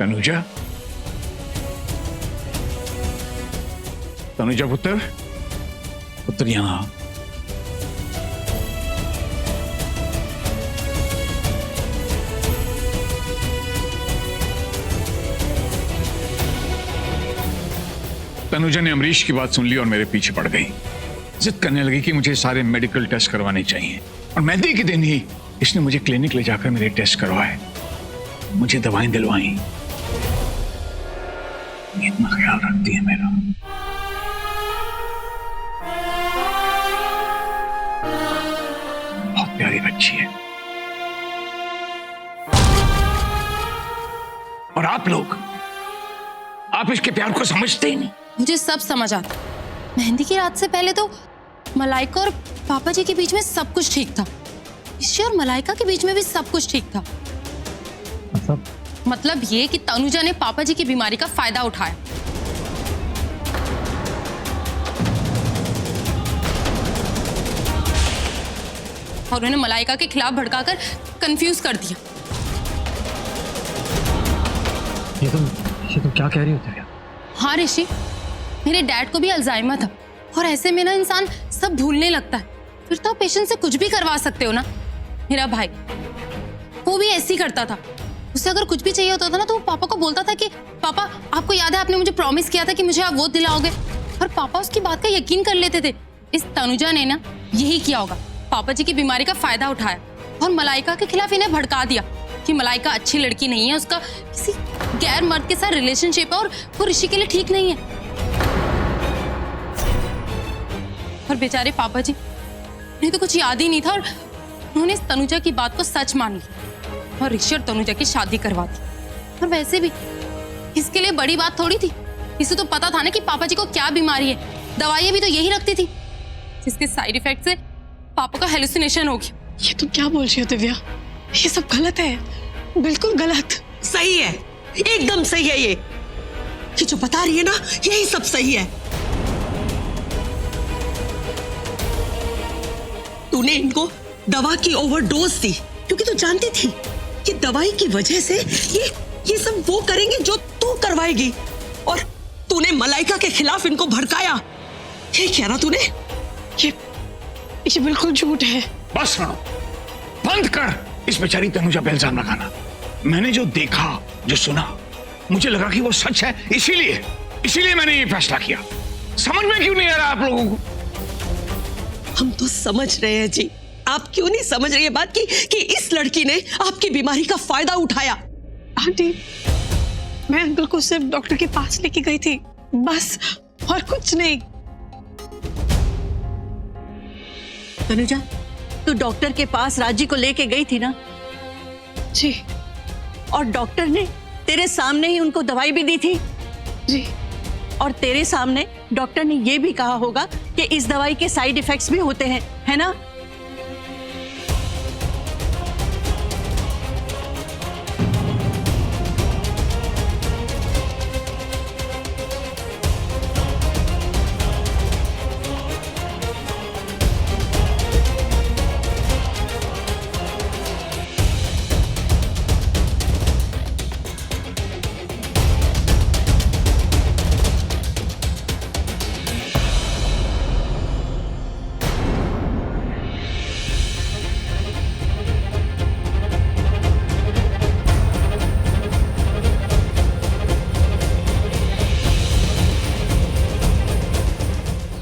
तनुजा, तनुजा पुत्र, पुत्र यहां। तनुजा ने अमरीश की बात सुन ली और मेरे पीछे पड़ गई। जिद करने लगी कि मुझे सारे मेडिकल टेस्ट करवाने चाहिए और मेहंदी के दिन ही इसने मुझे क्लिनिक ले जाकर मेरे टेस्ट करवाए, मुझे दवाएं दिलवाई। इतना ख्याल रखती है मेरा। बहुत प्यारी बच्ची है। और आप लोग, आप इसके प्यार को समझते ही नहीं। मुझे सब समझ आता। मेहंदी की रात से पहले तो मलाइका और पापा जी के बीच में सब कुछ ठीक था। ऋषि और मलाइका के बीच में भी सब कुछ ठीक था। मतलब ये कि तनुजा ने पापा जी की बीमारी का फायदा उठाया। और उन्हें मलाइका के खिलाफ भड़काकर कंफ्यूज कर दिया। ये तुम क्या कह रही हो तेरे? हाँ ऋषि, मेरे डैड को भी अल्जाइमर था और ऐसे में ना इंसान सब भूलने लगता है। फिर तो पेशेंट से कुछ भी करवा सकते हो ना। मेरा भाई वो भी ऐसे ही करता था। उसे अगर कुछ भी चाहिए होता था ना तो वो पापा को बोलता था कि पापा आपको याद है आपने मुझे प्रॉमिस किया था कि मुझे आप वो दिलाओगे, और पापा उसकी बात का यकीन कर लेते थे। इस तनुजा ने ना यही किया होगा, पापा जी की बीमारी का फायदा उठाया और मलाइका के खिलाफ इन्हें भड़का दिया कि मलाइका अच्छी लड़की नहीं है, उसका किसी गैर मर्द के साथ रिलेशनशिप है और वो ऋषि के लिए ठीक नहीं है। और बेचारे पापा जी, उन्हें तो कुछ याद ही नहीं था और उन्होंने इस तनुजा की बात को सच मान लिया और ऋषि और तनुजा की शादी करवा दी। और वैसे भी इसके लिए बड़ी बात थोड़ी थी। इसे तो पता था ना कि पापा जी को क्या बीमारी है। दवाइयां भी तो यही रखती थी, जिसके साइड इफेक्ट से पापा का हेलुसिनेशन हो गया। ये तुम क्या बोल रही हो दिव्या? ये सब गलत है, बिल्कुल गलत। सही है, एकदम सही है। ये जो बता रही है ना, यही सब सही है। तूने इनको दवा की ओवरडोज दी क्योंकि तू जानती थी कि दवाई की वजह से ये सब वो करेंगे जो तू करवाएगी, और तूने मलाइका के खिलाफ इनको भड़काया। ये क्या ना तूने? ये बिल्कुल झूठ है। बस हाँ, बंद कर इस बेचारी तनुजा पे इल्जाम लगाना। मैंने जो देखा, जो सुना, मुझे लगा कि वो सच है, इसीलिए मैंने ये फैसला किया। समझ में क्यों नहीं आ रहा आप लोगों को? हम तो समझ रहे हैं जी, आप क्यों नहीं समझ रही है बात कि इस लड़की ने आपकी बीमारी का फायदा उठाया। आंटी, मैं अंकल को सिर्फ डॉक्टर के पास लेके गई थी, बस, और कुछ नहीं। तनुजा, तू डॉक्टर के पास राजी को लेके गई थी ना? जी। और डॉक्टर ने तेरे सामने ही उनको दवाई भी दी थी? जी। और तेरे सामने डॉक्टर ने ये भी कहा होगा कि इस दवाई के साइड इफेक्ट्स भी होते हैं, है ना?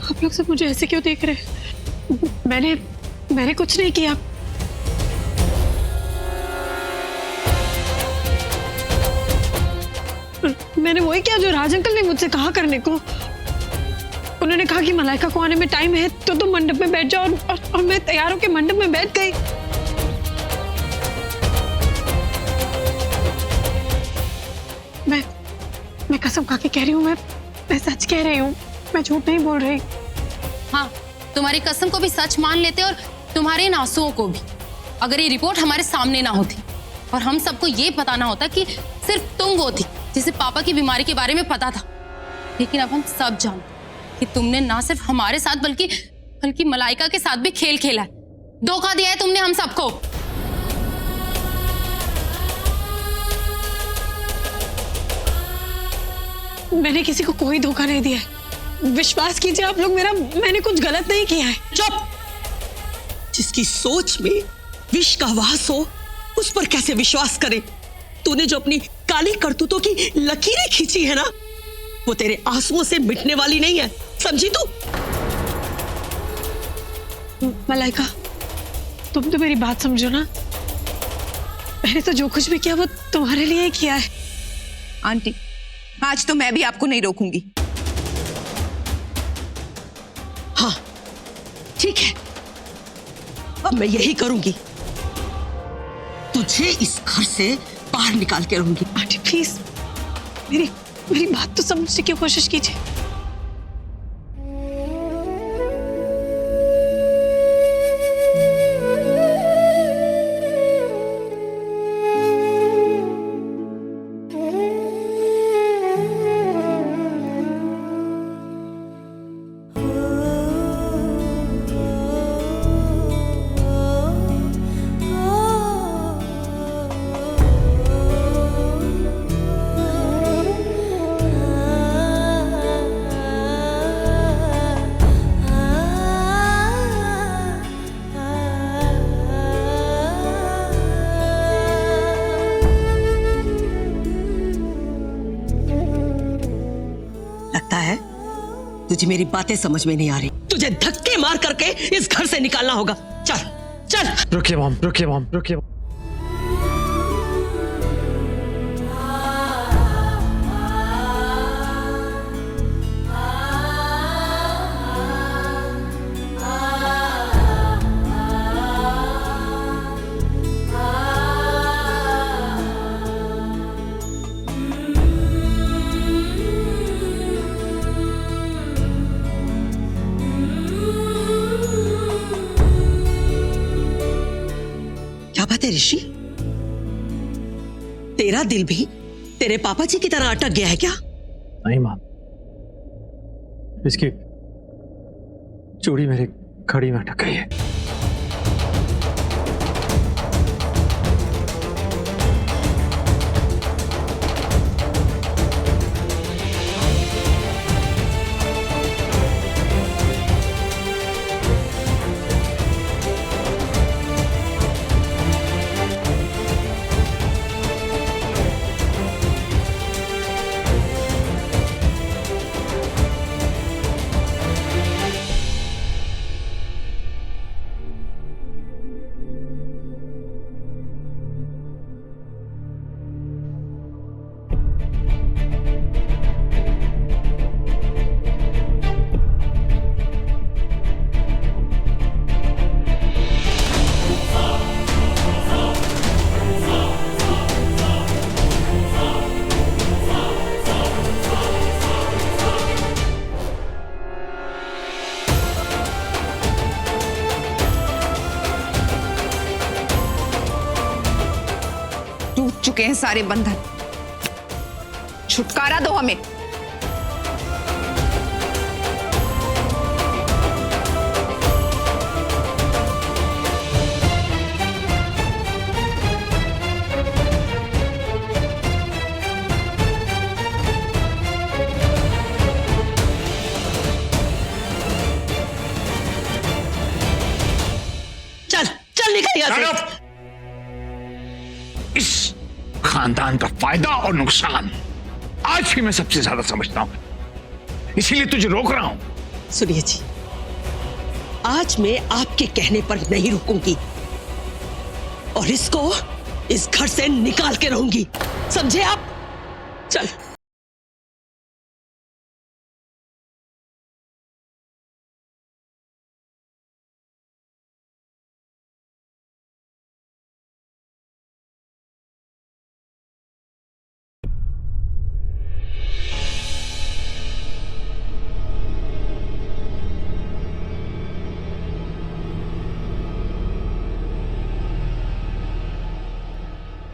आप लोग सब मुझे ऐसे क्यों देख रहे हैं? मैंने कुछ नहीं किया। मैंने वही किया जो राज अंकल ने मुझसे कहा करने को। उन्होंने कहा कि मलाइका को आने में टाइम है तो तुम मंडप में बैठ जाओ, और मैं तैयार होकर मंडप में बैठ गई। मैं कसम खा के कह रही हूँ, मैं सच कह रही हूँ, मैं झूठ नहीं बोल रही। हाँ, तुम्हारी कसम को भी सच मान लेते और तुम्हारे इन आंसुओं को भी, अगर ये रिपोर्ट हमारे सामने ना होती और हम सबको ये पता ना होता कि सिर्फ तुम वो थी जिसे पापा की बीमारी के बारे में पता था। लेकिन अब हम सब जानते कि तुमने ना सिर्फ हमारे साथ बल्कि मलाइका के साथ भी खेल खेला है। धोखा दिया है तुमने हम सबको। मैंने किसी को कोई धोखा नहीं दिया है। विश्वास कीजिए आप लोग, मेरा मैंने कुछ गलत नहीं किया है। चुप! जिसकी सोच में विष का वास हो उस पर कैसे विश्वास करे? तूने जो अपनी काली करतूतों की लकीरें खींची है ना, वो तेरे आंसुओं से मिटने वाली नहीं है, समझी तू? मलाइका, तुम तो मेरी बात समझो ना। मैंने तो जो कुछ भी किया वो तुम्हारे लिए ही किया है। आंटी, आज तो मैं भी आपको नहीं रोकूंगी। हाँ, ठीक है, अब मैं यही करूंगी। तुझे इस घर से बाहर निकाल के रहूंगी। आंटी प्लीज मेरी बात तो समझने की कोशिश कीजिए। लगता है तुझे मेरी बातें समझ में नहीं आ रही। तुझे धक्के मार करके इस घर से निकालना होगा। चल चल। रुकिए मॉम, रुकिए मॉम, रुकिए। क्या बात है ऋषि? तेरा दिल भी तेरे पापा जी की तरह अटक गया है क्या? नहीं मॉम, इसकी चूड़ी मेरी घड़ी में अटक गई है। टूट चुके हैं सारे बंधन, छुटकारा दो हमें। चल चल निकल यहाँ से। Shut up! इस खानदान का फायदा और नुकसान आज भी मैं सबसे ज्यादा समझता हूं, इसीलिए तुझे रोक रहा हूं। सुनिए जी, आज मैं आपके कहने पर नहीं रुकूंगी और इसको इस घर से निकाल के रहूंगी, समझे आप? चल।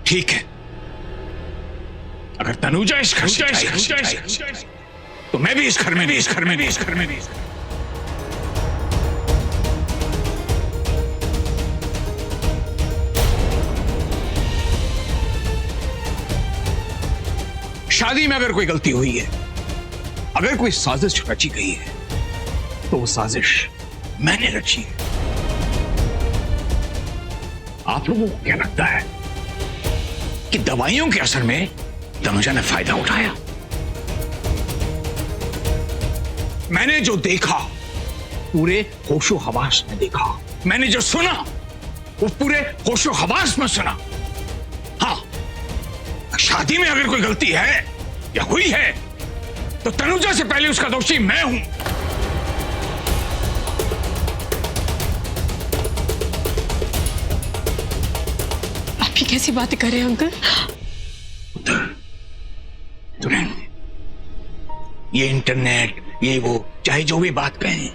ठीक है, अगर तनुजा इस घर से तो मैं भी इस घर में भी इस घर में भी इस घर में भी शादी में अगर कोई गलती हुई है अगर कोई साजिश रची गई है तो वो साजिश मैंने रची है। आप लोगों को क्या लगता है कि दवाइयों के असर में तनुजा ने फायदा उठाया? मैंने जो देखा पूरे होशो हवास में देखा, मैंने जो सुना वो पूरे होशो हवास में सुना। हाँ, शादी में अगर कोई गलती है या हुई है तो तनुजा से पहले उसका दोषी मैं हूं। आप ये कैसी बातें कर रहे हैं अंकल? तुरंत ये इंटरनेट, ये वो, चाहे जो भी बात कहें,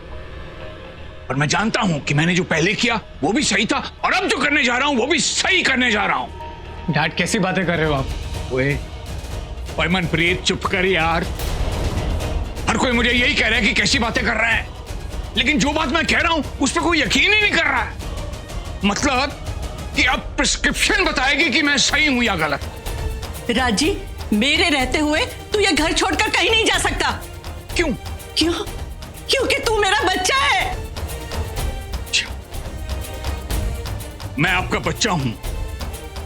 और मैं जानता हूं कि मैंने जो पहले किया वो भी सही था और अब जो करने जा रहा हूं वो भी सही करने जा रहा हूं। डैड कैसी बातें कर रहे हो आप? ओए मनप्रीत, चुप कर यार। हर कोई मुझे यही कह रहा है कि कैसी बातें कर रहा है, लेकिन जो बात मैं कह रहा हूं उस पर कोई यकीन ही नहीं कर रहा है। मतलब कि अब प्रिस्क्रिप्शन बताएगी कि मैं सही हूं या गलत। राजी, मेरे रहते हुए तू ये घर छोड़कर कहीं नहीं जा सकता। क्यों? क्यों? क्योंकि तू मेरा बच्चा है। मैं आपका बच्चा हूं,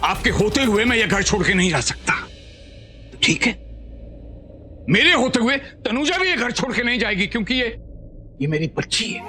आपके होते हुए मैं यह घर छोड़ के नहीं जा सकता। तो ठीक है, मेरे होते हुए तनुजा भी ये घर छोड़ के नहीं जाएगी, क्योंकि ये मेरी बच्ची है।